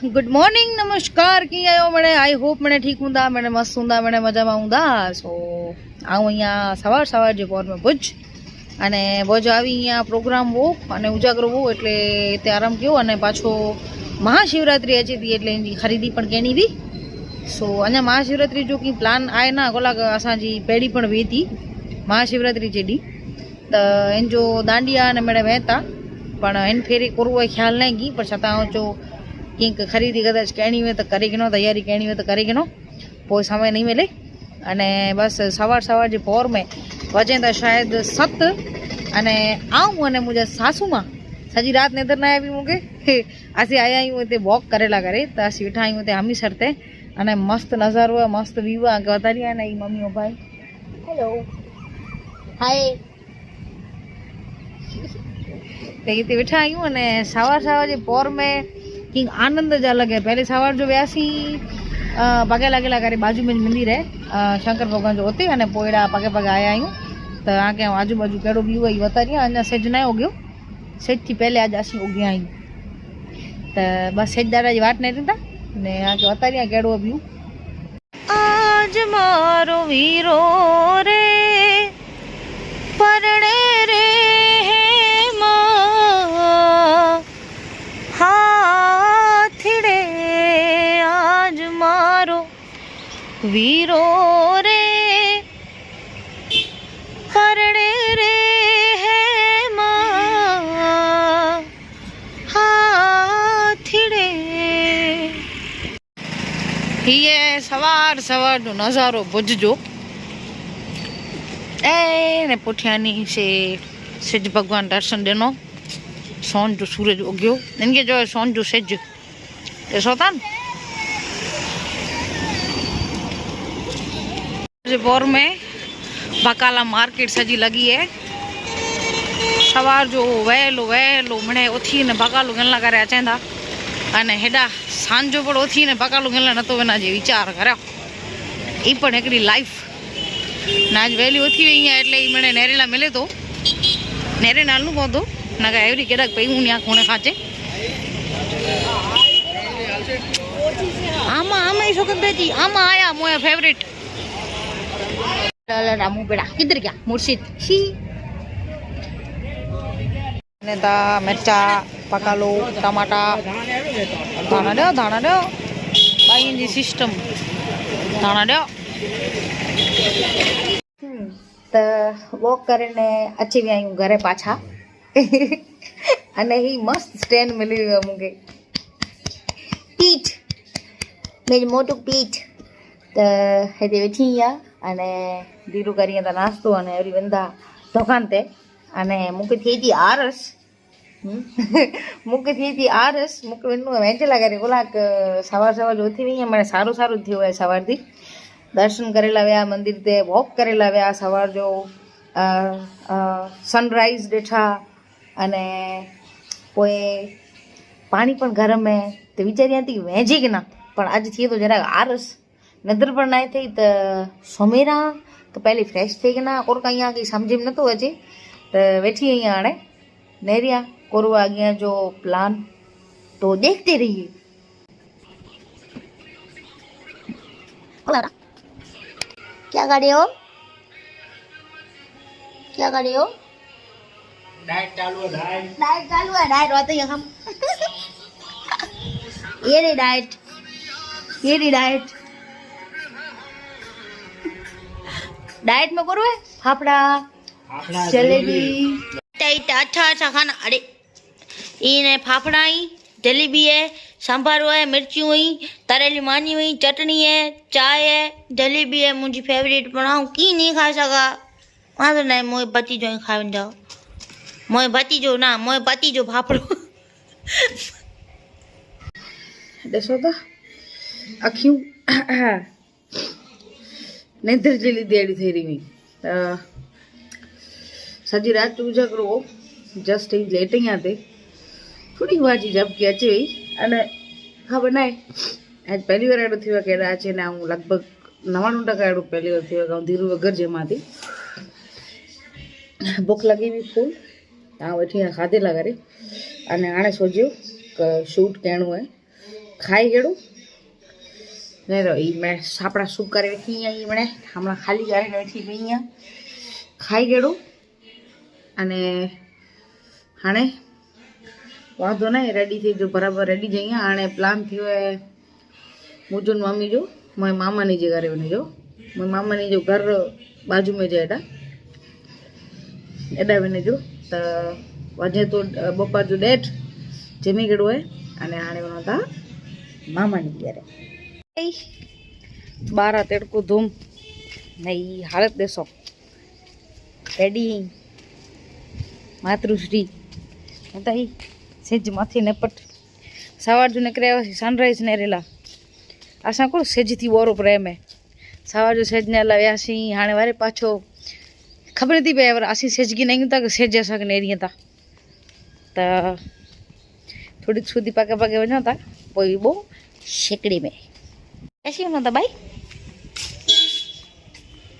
good morning नमस्कार कीअं आहियो मैंने आई होप मैंने ठीक हूंदा मैंने मस्त हूंदा मैंने मजा में हूंदा सो आऊं अहीं सवार सवार जे पोर में भुज अने भुज आवी अहीं प्रोग्राम हो अने उजागरो हो एटले ते आराम कयो अने पाछो महाशिवरात्रि अचे थी एटले एनी खरीदी पण केनी हुई सो अञा महाशिवरात्रि जो की प्लान आए ना कोलाक असांजी पेढ़ी पण वे थी महाशिवरात्रि जे ॾींहुं त इन जो दांडिया अने मेड़े वहता पण इन फेरी कोई ख्याल नहीं की पर छतां जो कंहिंक खरीदी कदाच करणी हुए तो करे गिनो तैयारी करणी हुए तो करे गिनो पोइ समय नहीं मिले अने बस सवार सवार जे पोर में वजे तो शायद 7 अने आऊँ अने मुझे सासू मां सजी रात निंदर न आई मूंखे असीं आया आहियूं हिते वॉक करेला करे त असीं वेठा आहियूं हिते हमीसर ते अने मस्त नज़ारो आहे मस्त व्यू आहे अॻे वधारी आहे न ई मम्मी और भाई हेलो हाय त हिते वेठा आहियूं अने सवार सवार जे पोर में कि आनंद जा लगे पहले सवार जो व्यासी पगे लगेला करे बाजू में मंदिर है शंकर भगवान जो होते अने पोएड़ा पगे पगे आया आयूं तो आगे आजू बाजू केड़ो व्यू है बतारी अञा सेज न उग्यो सेज थी पहले आज असी उग्या आयूं तो बस सेज दादा जी वाट नहीं रहींदा ने आगे बतारी केड़ो व्यू आज मारो वीरो रे परणे रे वीरो रे परणे रे है मां हाथीड़े ये सवार सवार जो नज़ारो भुज जो ए ने पुठियानी से सिज भगवान दर्शन दिनो सोन जो सूरज उग्यो इनके जो सोन जो सिज ऐसा था बोर में बकाला मार्केट सजी लगी है सवार जो वेलो वेलो मणे उथी ने बकालो गणला करे अचेंदा अने हेडा सांजो पण उथी ने बकालो गणला नतो वना जे विचार कर्यो ई पण एकड़ी लाइफ नाज वेली उथी वई है એટલે ई मणे नेरेला मिले तो नेरे नालू पोदो नगा एवरी केडा पई उन्या कोणे खाचे आमा आमा ई सोकन बेटी आमा आया मोया फेवरेट रामू पेड़ा किधर गया मुर्शिद शी ने दा मिर्चा पकालो टमाटा धाना दो भाई जी सिस्टम धाना दो त वॉक करने अच्छी भी आई घरे पाछा अने ही मस्त स्टैंड मिली मुझे पीठ मेरी मोटू पीठ त हेते वेठी आ अने धीरू करी त नास्तो अने वरी वेंदा दुकान ते अने मूंखे थिए थी आरस मूंखे थिए थी आरस मूंखे वञिणो आहे वेंचेला करे कलाक सवार सवार जो उथी वई आहियां माने सारो सारो थियो आहे सवार थी दर्शन करेला विया मंदिर ते वॉक करेला विया सवार जो सनराइज़ ॾिठा अने पोइ पाणी पण घर में त वीचारियां थी वेझे की न पण अॼु थिए थो जरा आरस निंद्र पण न थी त सुमेरा तो पहले फ्रेश थी ना और कहीं आगे समझ में न तो अचे तो वेठी आई हाणे नेरिया कोरो आगे जो प्लान तो देखते रहिए क्या कर रहे हो क्या कर रहे हो डाइट चालू है डाइट चालू है डाइट होते हैं हम ये रे डाइट ये रे डाइट डाइट में करो है फाफड़ा जलेबी टाइट अच्छा अच्छा खाना अरे इने फाफड़ा ही जलेबी है सांभर है मिर्ची हुई तरेली मानी हुई चटनी है चाय है जलेबी है मुझी फेवरेट बनाऊं की नहीं खा सका वहाँ तो नहीं मोए पति जो खा जाओ मोए पति जो ना मोए पति जो फाफड़ो ॾिसो त अखियूं निंद्र जे लीधे अहिड़ी थी रही हुई सॼी राति उजागरो हो जस्ट ही लेट ई ते थोड़ी भाॼी झपकी अचे वई अने ख़बर न आहे अॼु पहिरीं बार अहिड़ो थियो आहे की अहिड़ा अचे न ऐं लॻभॻि 99% अहिड़ो पहिरीं बार थियो आहे धीरू वग़ैरह जे मां थी बुख लगी हुई फूल वेठी खाधे ला करे अने हाणे सोचियो शूट करिणो है ખાઈ ગયું ને રો ઈ મેં સાપડા સૂપ કરી વેઠી અહીંયા ઈ મને હમણાં ખાલી ગાડીને વેઠી પઈ અહીંયા ખાઈ ગયું અને હાણે વાંધો નહીં રેડી થઈ ગયું બરાબર રેડી જઈ અહીંયા હાણે પ્લાન થયો હે મુજુન મમ્મી જો મારી મામાની જે ઘરે બની જો મારી મામાની જો ઘર बाजू में जाए एडा बने जो तो वजह तो बपार जो डेट जमी गड़ो है अने आने वाला था मामा नहीं गया रे 12 तेड़को धूम नहीं हालत देसो रेडी मातृश्री बताई सेज माथी ने पट सवार जो निकले सनराइज ने रेला आशा को सेज थी बोरो प्रेम है सवार जो सेज ने लव्यासी हाणे वारे पाछो खबर थी पे आसी सेज की नहीं था सेज जैसा के नेरिया था तो थोड़ी सूदी पाके पाके वजह था कोई वो शेकड़ी में ऐसी होना था भाई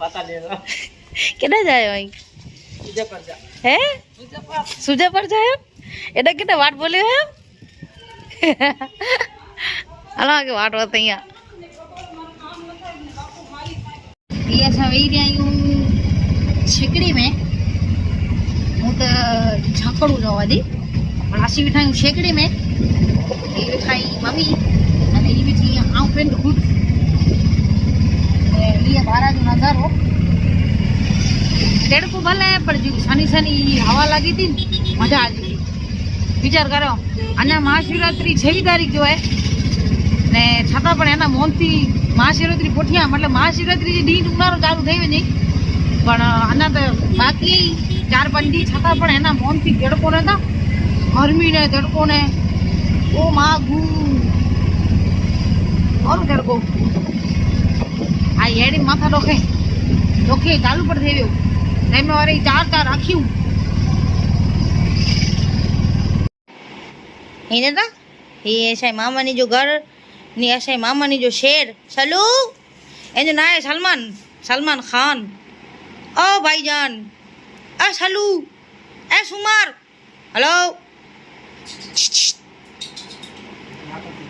पता ले लो केडा जायो आई सुजा पर जा है सुजा पर जायो एडा केटा वाट बोल्यो है हला के वाट वतैया ये सब वही रही हूँ शेकड़ी में हूँ तो झाकड़ू जवा दी आशी बिठाई हूँ शेकड़ी में ये बिठाई मम्मी अने ये बिठी आऊं फ्रेंड खुद ये बारा जो नजारो तेड़ को भले पर जो सनी सनी हवा लगी थी मजा आ गई विचार करो अने महाशिवरात्रि 6 तारीख जो है ने छता पण एना मोनथी महाशिवरात्रि पोठिया मतलब महाशिवरात्रि जे डी उनारो चालू थई वनी पण आना तो बाकी 4-5 डी छता पण एना मोनथी तड़को ने था गर्मी ने तड़को ने ओ मागू और तड़को आ येडी माथा डोखे डोखे चालू पर थई गयो टाइम में वारे 4 राख्યું इने था ये ऐसा मामा ने जो घर नी ऐसे मामा नी जो शेर सलू ए जो ना है सलमान खान ओ भाईजान ए सलू ए सुमार हेलो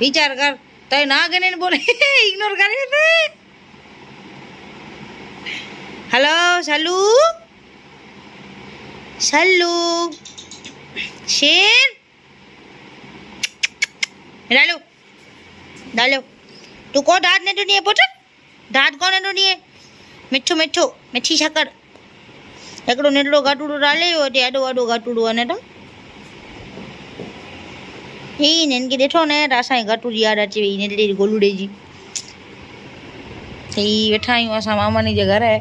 विचार कर तो ना गने बोले इग्नोर कर थे हेलो सलू सलू शेर डालो डालो तू को दाद ने तो नहीं है पुट दाद कोने तो नहीं है मिठो मिठो मिठी शक्कर एकड़ो नेटड़ो घाटूड़ो डाले हो ते आडो आडो घाटूड़ो अने तो ई नेन के देखो ने रासा घाटूड़ी याद आची वे नेटड़ी गोलुड़े जी ई बैठा आयो असा मामा नी जे घर है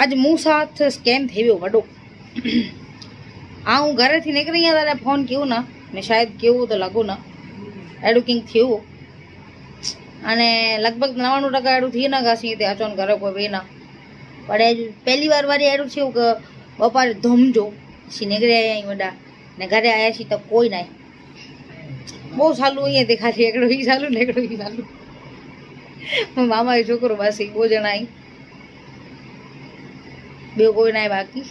आज मु साथ स्कैम थेव्यो वडो आऊं घरे थी निकली तारे फोन क्यों ना ने शायद केवो तो लागो ना एडू किंग थयो अने लगभग 99% एडू थी ना गासी ते अचोन घरे कोई वेना पड़े पहली बार वारी एडू थयो के बपारे धमजो सी निकले आई वडा ने घरे आया सी तो कोई नहीं बहुत सालू ये देखा थी एकड़ो ही सालू नेकड़ो ही सालू मामा ए छोकरो बस ई बो जणा आई बे कोई नहीं बाकी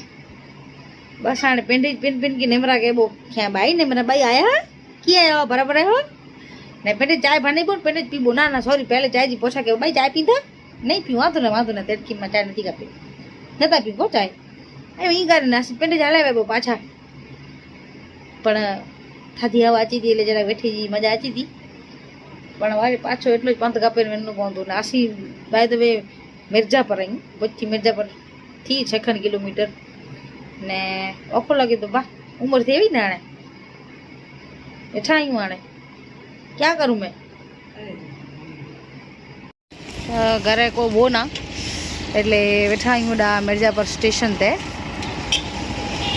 बस आने पिंड पिन पिन की निमरा के बो क्या भाई निमरा भाई आया किया है बराबर है हो ने पिंड चाय बनी बोल पिंड पीबो ना ना सॉरी पहले चाय जी पूछा के भाई चाय पीता नहीं पीवा तो ना तेड़की में चाय नहीं कापी नता पीवो चाय ए ई कर ना पिंड जाले बो पाछा पण थादी हवा आची थी એટલે જરા બેઠી જી મજા આची थी પણ વારે પાછો એટલો જ પાંત કાપે મેનનું કોંતો ને આસી બાય ધ વે મિર્જાપર અહીં બચ્ચી મિર્જાપર થી 6 કિલોમીટર ने ओखो लगे तो बा उम्र थी ना आने बैठा ही आने क्या करूं मैं घरे को वो ना એટલે બેઠા ही डा मिर्जापुर स्टेशन ते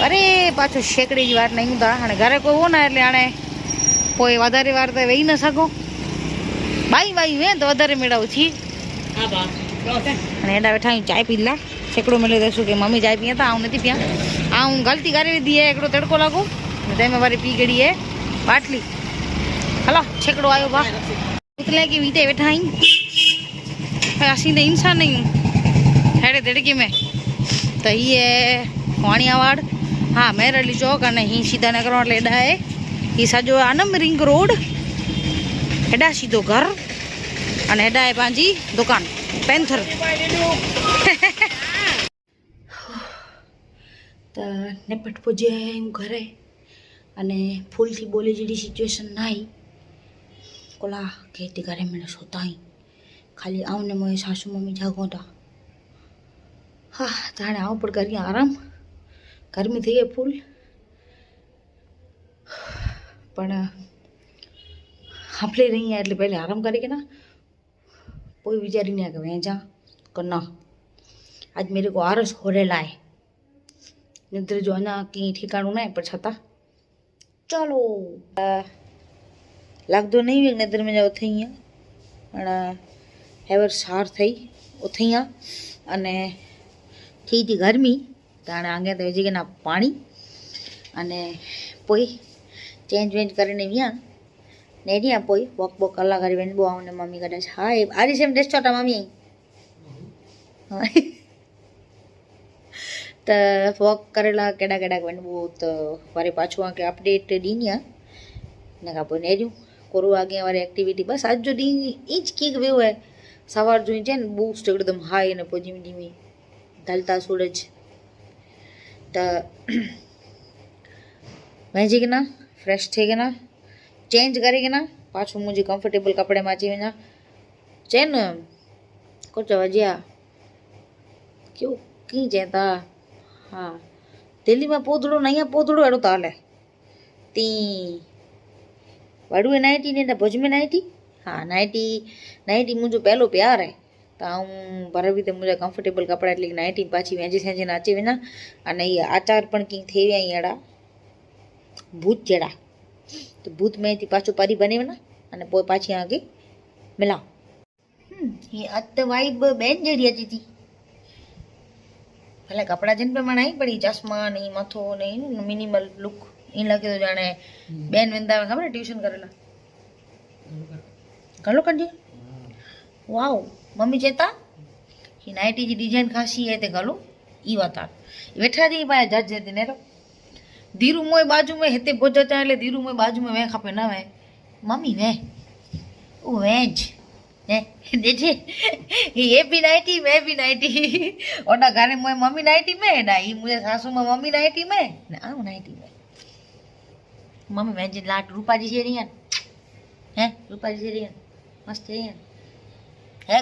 अरे पाछो शेकड़ी जी वाट नहीं था हाणे घरे कोई हो ना એટલે આને કોઈ વધારે વાર તો વેઈ ન સકો બાઈ બાઈ વે તો વધારે મેળાવું છી હા બા અને એડા બેઠા ચાય પીલા छेकड़ो मिले दसू के मम्मी चाय पिया था आऊँ नहीं पिया आऊँ गलती कर दी है एकड़ो तड़को लागो ते में वारी पी गड़ी है बाटली हलो छेकड़ो आयो बा उतले की वीते बैठा ही असी तो इंसान नहीं हेड़े तिड़की में तो ये वाणियावाड़ हाँ मेरली चौक अने ही सीधा नगर एडा है ही सॼो आनंद रिंग रोड हेॾा सीधो घर अने हेॾा आहे पंहिंजी दुकान पेंथर त निपट पुॼी आया आहियूं घरे अने फुल थी ॿोले जहिड़ी सिचुएशन न आई कोला केती घरे में सोता आहीं खाली आऊं ने मुंहिंजी सासू मम्मी जागूं था हा त हाणे आऊं पण करी आराम गर्मी थी आहे फुल पण हफले रही है એટલે पहले आराम करे के ना कोई विचारी नहीं कि वहीं जा करना आज मेरे को आरस हो रहा है निद्र जो अञा कहीं ठिकाणो ना पर छता चलो लगदो नहीं हुई निद्र में जा उथई है पण हेवर सार थई उथई है अने थी थी गर्मी त हाणे आगे तो विझी ना पानी अने पोई चेंज वेंज करने विया नेरिया पोई वॉक वॉक कला करी वेन बो आउने मम्मी कदाच हाय आरी सेम ड्रेस छोटा मम्मी त वॉक करेला केड़ा केड़ा वेन बो तो वारे पाछो आके अपडेट दीनिया ने का पोई नेरियो कोरु आगे वारी एक्टिविटी बस आज जो दी इंच कीक वेव है सवार जो जे बूस्ट एकदम हाई ने पोई धीमी धीमी ढलता सूरज त वेजी के ना फ्रेश थे के ना चेंज करे के ना पाछो मुझे कंफर्टेबल कपड़े में अची वञा चैन कुछ वजिया क्यों की चेता हाँ दिल्ली में पोदड़ो नहीं है पोदड़ो अड़ो ताल है ती वड़ुए नाइटी ने भुज में नाइटी हाँ नाइटी नाइटी मुझो पहलो प्यार है तो हूँ पर भी तो मुझे कंफर्टेबल कपड़ा एटली नाइटी पाछी वेंजी सेंजी अची वञा अने ये आचार पण की थी विया अड़ा भूत जड़ा तो भूत में थी पाछो परी बने वना अने पोइ पाछी आगे मिला ये अत वाइब बेन जेडी अची थी भले कपड़ा जिन पे मनाई पड़ी चश्मा नहीं मथो नहीं मिनिमल लुक इन लगे तो जाने बेन वेंदा खबर ट्यूशन करेला गलो कंडी वाओ मम्मी चेता ही नाइटी जी डिजाइन खासी है ते गलो ई वाता वेठा दी पाए जज दे नेरो धीरू मोए बाजू में हिते भुज अचां એટલે धीरू मोए बाजू में वे खपे ना वे मम्मी वे ओ वेज ने देखे ये भी नाइटी मैं भी नाइटी ओडा घरे मोए मम्मी नाइटी में ना ई मुझे सासू में मम्मी नाइटी में ना आ नाइटी में मम्मी मैं जी लाट रूपा जी छेड़ी हैं रूपा जी छेड़ी मस्त है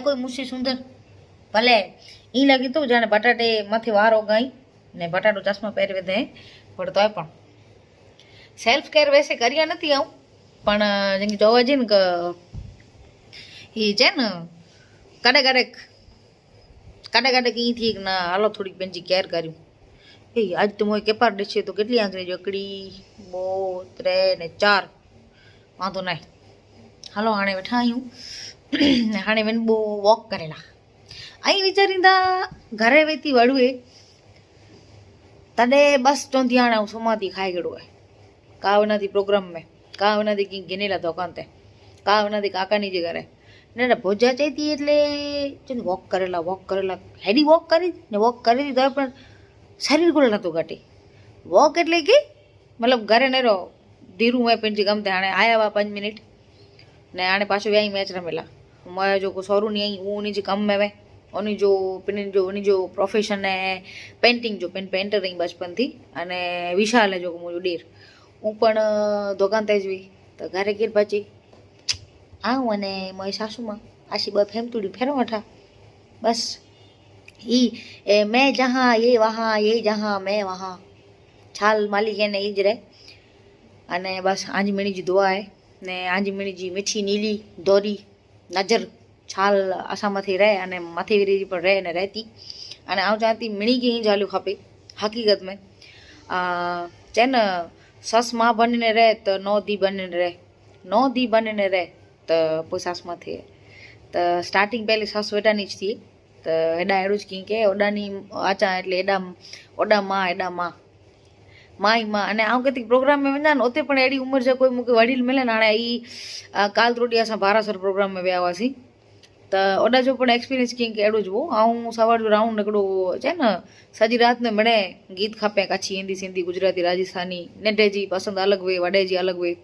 कोई मुझसे सुंदर भले ई लगी तो जाने बटाटे मथे वार हो गई ने बटाटो चश्मा पहरवे दे पर तो पण सेल्फ केर वैसे करिया नथी आऊं पण जेंगी जोवा जे ने क ई जे न कड़े कड़े की थी ना हालो थोड़ी पेंजी केयर करियो ए आज तो मोय केपार देछे तो केटली आंगरी जकड़ी 2 3 ने 4 वांधो ना हालो हाणे वेठा आयूं हाणे वेन बो वॉक करेला आई विचारींदा घरे वेती वड़ुए तडे बस चौंधी हाणे सुमाती खाई गड़ो है का वना थी प्रोग्राम में का वना थी की गिनेला दुकान ते का वना थी काकानी जे घरे ने भोजा चेती એટલે ચન वॉक करेला हेडी वॉक करी तो पण शरीर को नतो घटे वॉक એટલે કે मतलब घरे ने रो धीरू में पेंजी गमते हाणे आया वा 5 मिनिट ने हाणे पाछो व्याई मैच रमेला मैं जो को सोरू नहीं आई उनी जी कम में वे उनी जो प्रोफेशन है पेंटिंग जो पेंटर रही बचपन थी अने विशाल है जो मुझो डेर हूँ पण दुकान ते ज तो घरे केर बची आऊँ अने मोई सासू मां आशी ब फेमतुड़ी फेरो वठा बस ई मैं जहाँ ये वहाँ ये जहाँ मैं वहाँ छाल मालिक ने ई ज रहे अने बस आंजी मीणी जी दुआ है ने आंजी मीणी जी मीठी नीली दोरी नजर छाल असां मथे रहे अने मथे विरी पर रहे ने रहती अने आऊं चाहती मीणी की ही जालियो खपे हकीकत में चेन सस माँ बनीने रहे तो 9 दी बनीने रहे तो पोइ सास मथे तो स्टार्टिंग पहले सस वेटानी ज थी तो हेॾा अहिड़ो ज कई के ओॾानी अचां એટલે ओॾा माँ माई माँ अने आऊं केती प्रोग्राम में वञा न उते पण अहिड़ी उमिरि जा कोई मूंखे वडील मिले न हाणे ई काल त्रोटी असां बारासर प्रोग्राम में विया हुआसीं त ओॾा जो पण एक्सपीरियंस कीअं कहिड़ो जो ऐं सवार जो राउंड हिकिड़ो चए न सॼी राति में मिड़े गीत खपे कच्छी हिंदी सिंधी गुजराती राजस्थानी नंढे जी पसंदि अलॻि हुई वॾे जी अलॻि हुई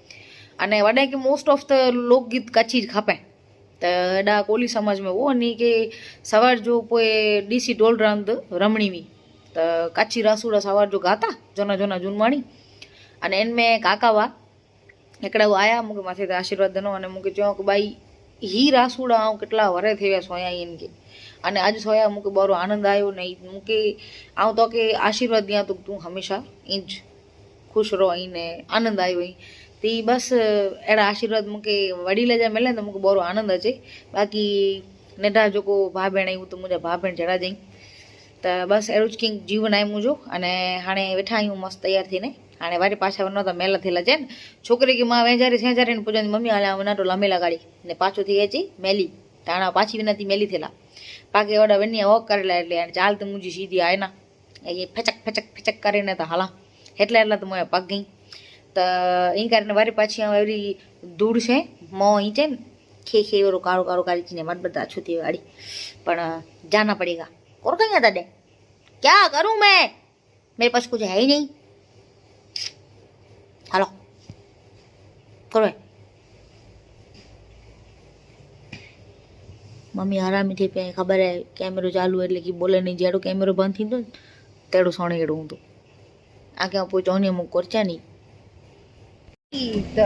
अने वॾे खे मोस्ट ऑफ द लोकगीत कच्छी ज खपे त हेॾा कोली समाज में उहो अने के सवार जो पोइ ॾीसी ढोल रांदि रमणी हुई त कच्छी रासूड़ा सवार जो गाता जोना जोना जूनवाणी अने इन में काका हुआ हिकिड़ा उहे आया मूंखे मथे ते आशीर्वाद ॾिनो अने मूंखे चयो की भाई ही रासूड़ा ऐं કેટલા વરે થઈ વિયા સોયા इन के અને આજ સોયા મૂંखे બહુ આનંદ આવ્યો ને મૂंखे આऊं तोखे आशीर्वाद ॾियां तो तूं हमेशा इंज खुश रहो ने आनंद आयो हुई ती बस अहिड़ा आशीर्वाद मूंखे वडील जा मिले त मूंखे बहरो आनंद अचे बाक़ी नंढा जेको भाउ भेण आहियूं त मुंहिंजा भाउ भेण जहिड़ा जई त बस अहिड़ो ज कंहिं जीवन आहे मुंहिंजो अने हाणे वेठा आहियूं मस्तु तयारु थीने हाणे वरी पाछा वञो त मेल थियल अचे न छोकिरी खे मां वेझारी सेझारी ने पुॼंदी मम्मी हाणे वञा तो लामेला गाड़ी ने पाछो थी अची मेली त हाणे पाछी वञा थी मेली थियला पाके ओॾा वञी वॉक करे लाइ એટલે हाणे चाल त मुंहिंजी सीधी आहे न ये फचक फचक फचक करे ने त हलां એટલે એટલે તો मुंहिंजा पग गई त ईअं करे वरी पाछी वरी दूर छे मों ही चए खे खे वारो कारो कारो कारी चीने मत बता छो थी गाड़ी पण जाना पड़ेगा और कहीं दादे क्या करूं मैं मेरे पास कुछ है ही नहीं हेलो करो मम्मी आराम थी पे खबर है कैमरो चालू એટલે કે બોલે નહીં જેડો કેમેરો બંધ થીંદો તેડો સોણે એડો હું તો આગે પોઈ ચોની મુ કરચા નહીં त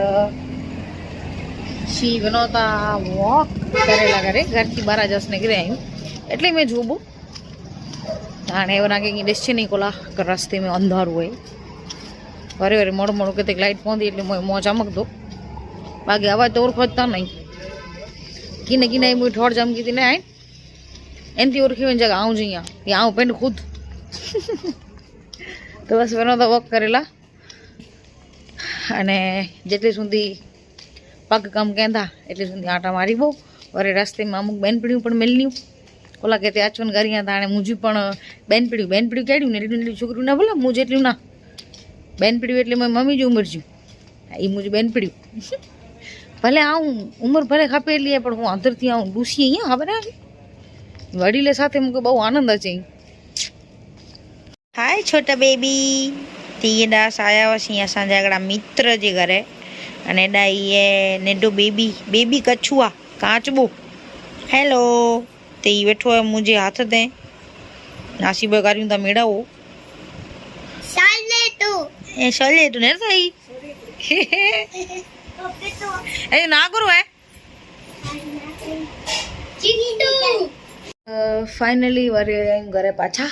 शी विनोता वॉक करेला करे घर की 12 जस निकरे आयूं એટલે મેં જોબું हाणे वना के डेस्टिनी कोला रस्ते में अंधार हुए वरे वरे मोड़ मोड़ के लाइट पौंदी એટલે मो चमक दो बाकी आवाज तोर खोजता नहीं किने किने मुई ठोड़ चमकी थी ने आइन एनती ओरखी वन जगह आऊं जिया या आऊं पेंड खुद तो बस विनोदा वॉक करेला अने जेटली सुधी पग कम कहंदा एटली सुधी आटा मारी बो वरे रस्ते में अमुक बेनपड़ियों पण मिलनियूं ओला कहते अचवन करिया त हाणे मुंहिंजी पण बेनपड़ियूं कहिड़ियूं नंढियूं नंढियूं छोकिरियूं न भला मूं जेटलियूं न बेनपड़ियूं એટલે मुंहिंजी मम्मी जी उमिरि जूं ई मुंहिंजी बेनपड़ियूं भले आऊं उमिरि भले खपे એટલી પણ હું અંદરથી આऊं ડૂસી અહીંયા ખબર आहे વડીલે સાથે મૂકે બહુ આનંદ અચે हाय छोटा बेबी तीड़ा साया वसी असांजा हिकिड़ा मित्र जे घरे अने एॾा इहे नंढो बेबी बेबी कछुआ कांचबो हेलो ते ई वेठो है मुंहिंजे हथ ते नासीब करियूं था मेड़ाओ साले तू ने सही ए ना करो है फाइनली वरी घरे पाछा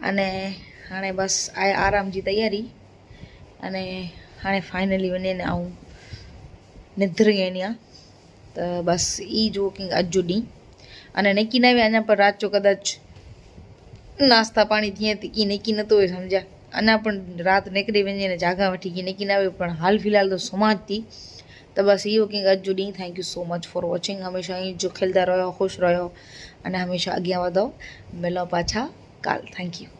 अने हाणे बस आए आराम जी तैयारी अने हाणे फाइनली वञे ने आऊं निद्र गई आहियां त बस ई जो कंहिं अॼु जो ॾींहुं अने नेकी न विया अञा पर राति जो कदाच नाश्ता पाणी थिए थी की नेकी नथो सम्झा अञा पण राति निकिरी वञे ने जागा वठी की नेकी न वियो पण हाल फ़िलहाल तो सुम्हां थी त बस इहो कंहिं अॼु जो ॾींहुं thank you so much for watching हमेशा ईअं जो खिलंदा रहियो ख़ुशि रहियो अने हमेशा अॻियां वधो मिलो पाछा काल थैंक यू